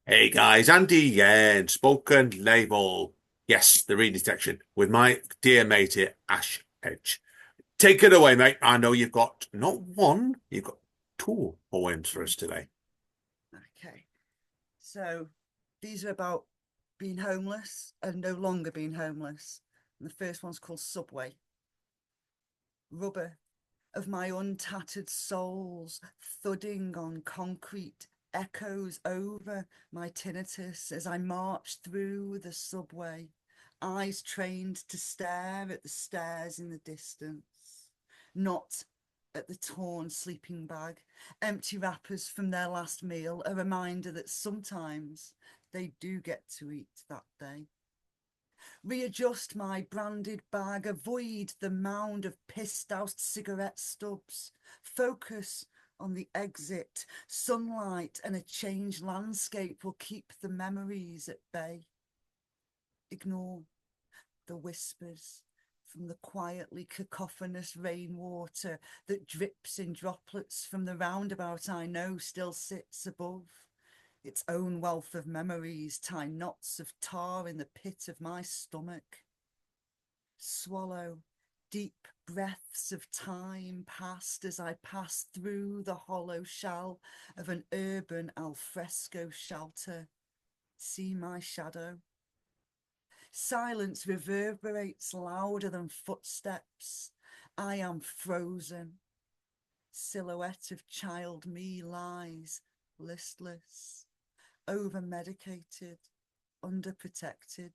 Hey guys, Andy again, spoken label. Yes, the reading section with my dear mate here, Ash Edge. Take it away, mate. I know you've got not one, you've got two poems for us today. Okay, so these are about being homeless and no longer being homeless. And the first one's called Subway. Rubber of my untattered soles thudding on concrete echoes over my tinnitus as I march through the subway, eyes trained to stare at the stairs in the distance, not at the torn sleeping bag, empty wrappers from their last meal, a reminder that sometimes they do get to eat that day. Readjust my branded bag, avoid the mound of piss-doused cigarette stubs, focus on the exit. Sunlight and a changed landscape will keep the memories at bay. Ignore the whispers from the quietly cacophonous rainwater that drips in droplets from the roundabout I know still sits above. Its own wealth of memories tie knots of tar in the pit of my stomach. Swallow deep breaths of time past as I pass through the hollow shell of an urban alfresco shelter. See my shadow. Silence reverberates louder than footsteps. I am frozen. Silhouette of child me lies listless, over-medicated, underprotected.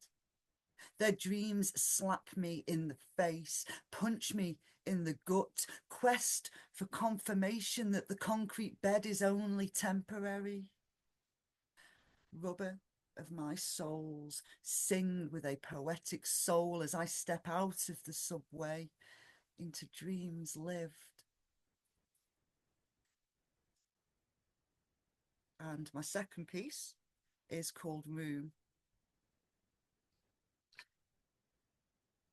Their dreams slap me in the face, punch me in the gut, quest for confirmation that the concrete bed is only temporary. Rubber of my souls, sing with a poetic soul as I step out of the subway into dreams lived. And my second piece is called Room.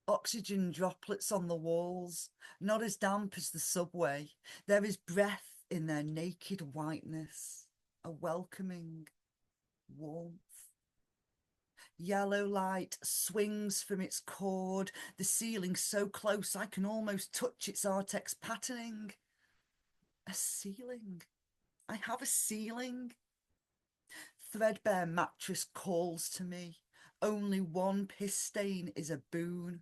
Oxygen droplets on the walls, not as damp as the subway. There is breath in their naked whiteness, a welcoming warmth. Yellow light swings from its cord, the ceiling so close I can almost touch its Artex patterning. A ceiling. I have a ceiling. Threadbare mattress calls to me. Only one piss stain is a boon.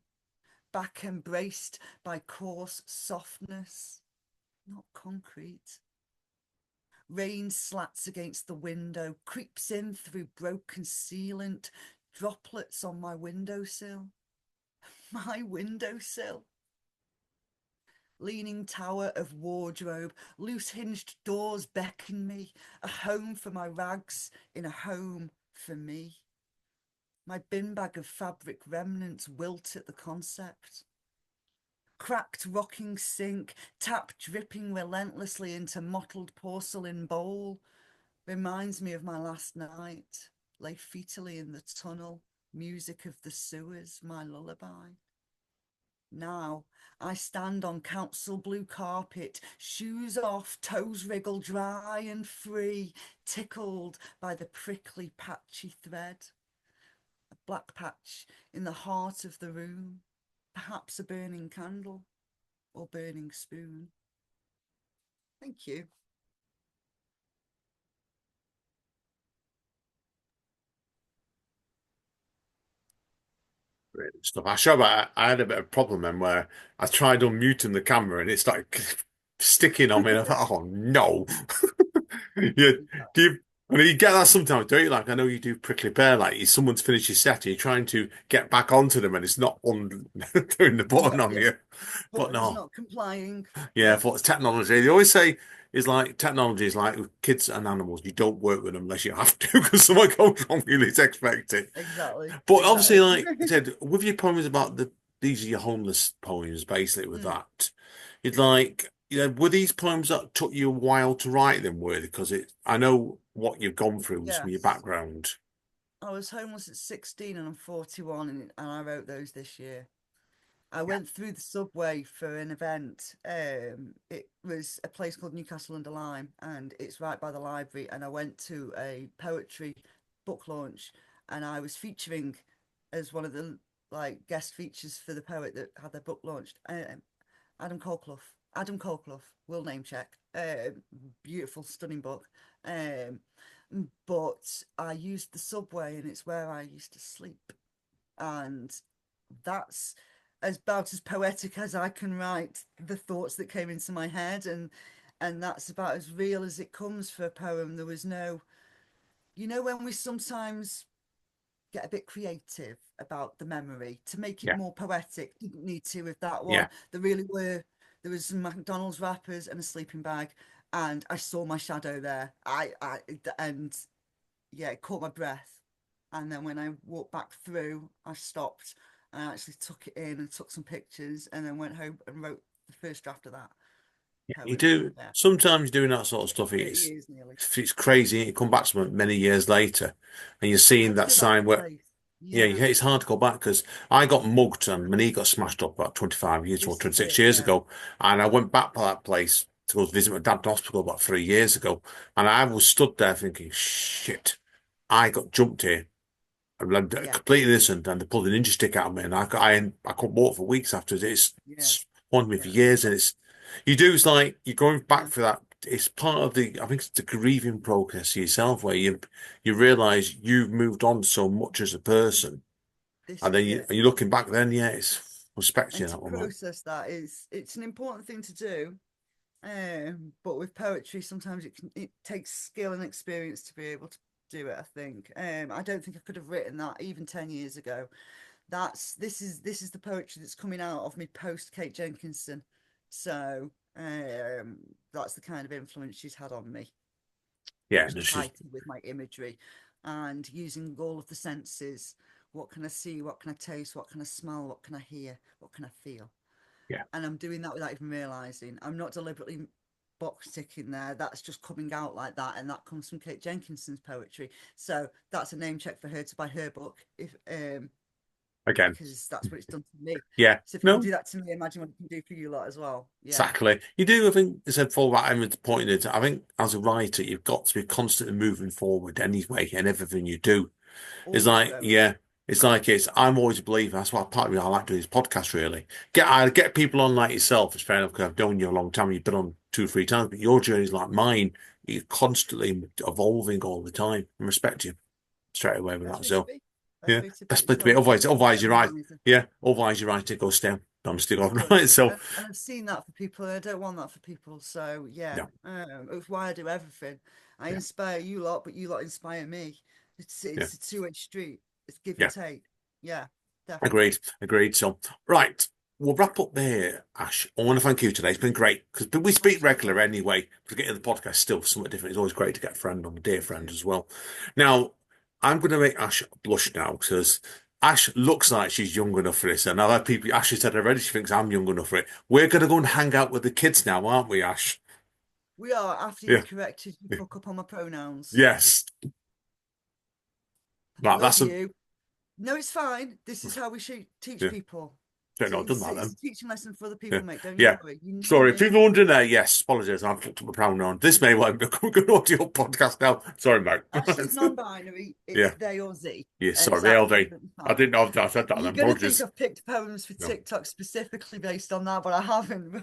Back embraced by coarse softness, not concrete. Rain slats against the window, creeps in through broken sealant, droplets on my windowsill. My windowsill. Leaning tower of wardrobe, loose hinged doors beckon me, a home for my rags in a home for me. My bin bag of fabric remnants wilt at the concept. Cracked rocking sink, tap dripping relentlessly into mottled porcelain bowl, reminds me of my last night, lay fetally in the tunnel, music of the sewers, my lullaby. Now I stand on council blue carpet, shoes off, toes wriggle dry and free, tickled by the prickly patchy thread. A black patch in the heart of the room, perhaps a burning candle or burning spoon. Thank you. Great stuff. I had a bit of a problem then where I tried unmuting the camera and it started sticking on me. And I thought, oh no. Yeah, do you, I mean, you get that sometimes, don't you? Like, I know you do Prickly Pear, like, someone's finished your set and you're trying to get back onto them and it's not on doing the button Yeah, on yeah. you. But Button is no, not complying. yeah, for technology. They always say is like technology is like with kids and animals. You don't work with them unless you have to because someone goes wrong, you least expect it. Exactly. But obviously, Exactly. like I said, with your poems about these are your homeless poems, basically with Mm, that, it's like, were these poems that took you a while to write them, were they? Because I know what you've gone through and some of your yes. background. I was homeless at 16 and I'm 41 and I wrote those this year. I Yeah. went through the subway for an event. It was a place called Newcastle under Lyme and it's right by the library. And I went to a poetry book launch, and I was featuring as one of the like guest features for the poet that had their book launched. Adam Colclough. Adam Colclough, will name check. Beautiful, stunning book. Um, but I used the subway, and it's where I used to sleep, and that's about as poetic as I can write the thoughts that came into my head, and that's about as real as it comes for a poem. There was no, when we sometimes get a bit creative about the memory to make it Yeah. more poetic. Didn't need to with that Yeah. one. There was some McDonald's wrappers and a sleeping bag, and I saw my shadow there. And yeah, it caught my breath. And then when I walked back through, I stopped and I actually took it in and took some pictures, and then went home and wrote the first draft of that Yeah, you poem. do. Yeah, Sometimes doing that sort of stuff, 30 years nearly. it's crazy. You come back to it many years later, and you're seeing Hard to that go back to sign the where, place. yeah, Yeah, it's hard to go back because I got mugged and my knee got smashed up about 25 years or this is 26 it. years Yeah, ago, and I went back to that place to go visit my dad in hospital about 3 years ago, and I was stood there thinking, shit, I got jumped here. I'm yeah, completely innocent, and they pulled a ninja stick out of me, and I couldn't walk for weeks after. yeah, It's haunted me for yeah, years, and you do. It's like you're going back yeah. for that. It's part of the. I think it's the grieving process yourself, where you realize you've moved on so much as a person, This and is then it. you looking back. Then yeah, it's respect you And in to that one, mate. process that is, it's an important thing to do. But with poetry, sometimes it takes skill and experience to be able to do it, I think. I don't think I could have written that even 10 years ago. This is the poetry that's coming out of me post Kate Jenkinson. So that's the kind of influence she's had on me. Yeah, Much this is tighter with my imagery and using all of the senses. What can I see? What can I taste? What can I smell? What can I hear? What can I feel? yeah. And I'm doing that without even realizing. I'm not deliberately box ticking there. That's just coming out like that, and that comes from Kate Jenkinson's poetry. So that's a name check for her to buy her book, if Again, because that's what it's done to me. yeah. So if it can No, do that to me, imagine what it can do for you lot as well. Yeah. exactly. You do, I think, as I said before, what Emma's pointed, I think as a writer, you've got to be constantly moving forward anyway, and everything you do. It's Always like, growing. yeah, I'm always a believer. That's why part of me I like doing this podcast, really. I get people on like yourself. It's fair enough because I've known you a long time. You've been on 2 or 3 times, but your journey is like mine. You're constantly evolving all the time. I respect you straight away with Best that. way to So, be. Best yeah, way to be. best It's place to be. always keep Otherwise it you're on the right. horizon. Yeah, otherwise you're right to go stale. I'm still It on does. right. So, And I've seen that for people, and I don't want that for people. So yeah, no, it's why I do everything. I yeah, inspire you lot, but you lot inspire me. yeah, It's a two-way street. It's give and yeah. take. Yeah, definitely. Agreed. Agreed. So, right. We'll wrap up there, Ash. I want to thank you today. It's been great because we speak regular Absolutely. anyway. But getting the podcast still somewhat different. It's always great to get a friend on, a dear Me friend too. as well. Now, I'm going to make Ash blush now because Ash looks like she's young enough for this. And I've had people, Ash has said already, she thinks I'm young enough for it. We're going to go and hang out with the kids now, aren't we, Ash? We are, after Yeah. you've corrected you Yeah. fuck up on my pronouns. Yes. Right. Love That's a, you. No, it's fine. This is how we should teach yeah. people. Don't know. I've done that It's then. a teaching lesson for other Yeah. people, mate. Don't you Yeah. worry. You know Sorry, me. people wondering there, yes, apologies, I've fucked up my pronoun. This may well become a good audio podcast now. Sorry, mate. Ashley's non-binary. It's Yeah, they or Z, yeah, and sorry, it's the LV. absolutely I fine. didn't know if I said that then. You're going to think Apologies. I've picked poems for No. TikTok specifically based on that, but I haven't.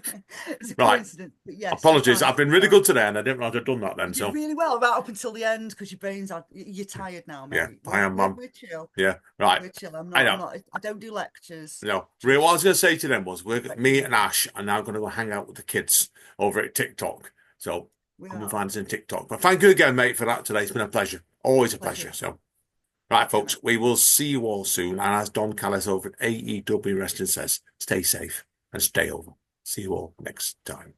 It's a Right. coincidence. But yes, you're Apologies. fine. I've been really good today and I didn't realize I'd done that You then. did So, really well right up until the end because your brain's are you're tired now, yeah, mate. I am, We're chill. yeah, right. We're chill. I'm I not. I'm know. not. I don't do lectures. No, really, what I was Just going to say to them was, me correcting and people. Ash are now going to go hang out with the kids over at TikTok. So, We come and are. find us in TikTok. But thank you again, mate, for that today. It's been a pleasure. Always a Pleasure. pleasure. So, right, Yeah, mate. folks, we will see you all soon. And as Don Callis over at AEW Wrestling says, stay safe and stay over. See you all next time.